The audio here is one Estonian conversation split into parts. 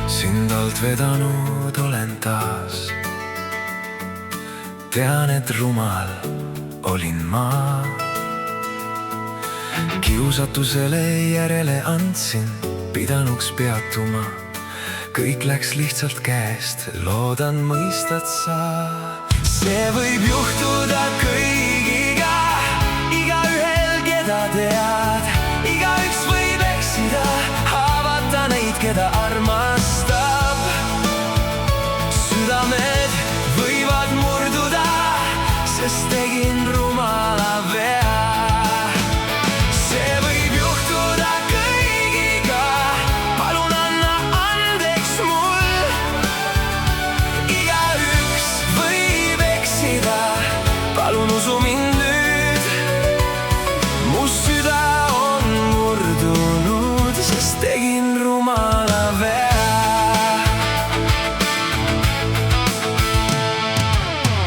Sind alt vedanud olen taas. Tean, et rumal olin ma. Kiusatusele järele andsin, pidanuks peatuma. Kõik läks lihtsalt käest, loodan mõistad sa. See võib juhtuda kõigiga, igaühel, keda tead. Igaüks võib eksida, haavata neid, keda armastab. Südamed võivad murduda, sest tegin rumala vea. See võib juhtuda kõigiga, palun anna andeks mul. Igaüks võib eksida, palun usu mind nüüd. Mu süda on murdunud, sest tegin rumala vea.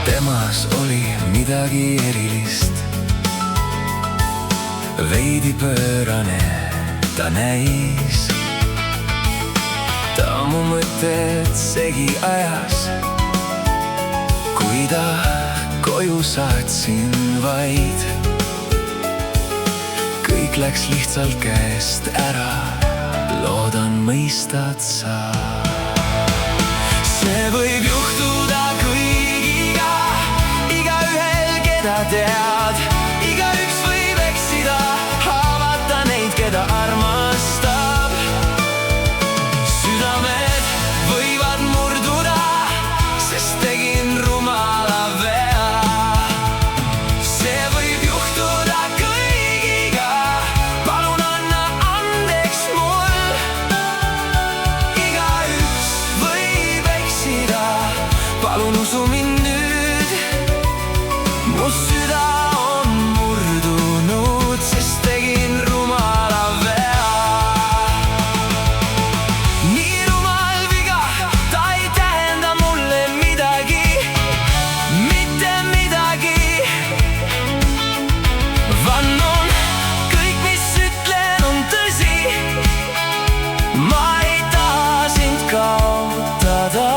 Temas oli midagi erilist, veidi pöörane ta näis. Ta mu mõtted segi ajas, kui ta koju saatsin vaid. Kõik läks lihtsalt käest ära, loodan mõistad sa. See võib juhtuda kõigiga, igaühel, keda tead. Igaüks võib eksida, haavata neid, keda armastab. Südamed võivad murduda, sest tegin rumala vea. See võib juhtuda kõigiga, palun anna andeks mul. Igaüks võib eksida, palun usu mind nüüd. Mu süda on murdunud, sest tegin rumala vea. Nii rumal viga, ta ei tähenda mulle midagi, mitte midagi. Vannon, kõik, mis ütlen, on tõsi. Ma ei taha sind kaotada.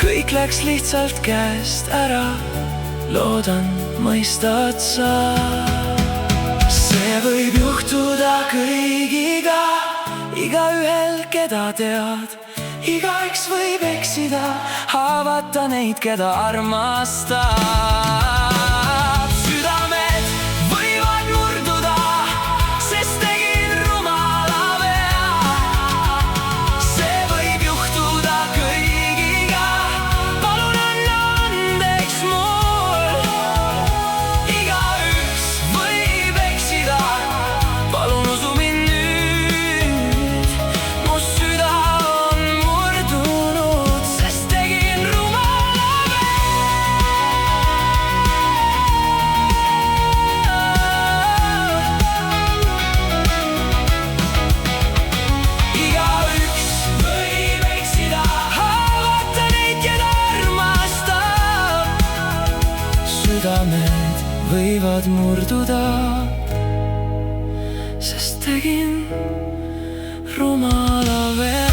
Kõik läks lihtsalt käest ära, loodan mõistad sa. See võib juhtuda kõigiga, igaühel, keda tead. Igaüks võib eksida, haavata neid, keda armastab. Südamed võivad murduda, sest tegin rumala vea. See võib juhtuda kõigiga, palun anna andeks mul. Igaüks võib eksida, palun usu mind nüüd. Mu süda on murdunud, sest tegin rumala vea. Igaüks võib eksida, haavata neid, keda armastab. Südamed võivad murduda, sest tegin rumala vea.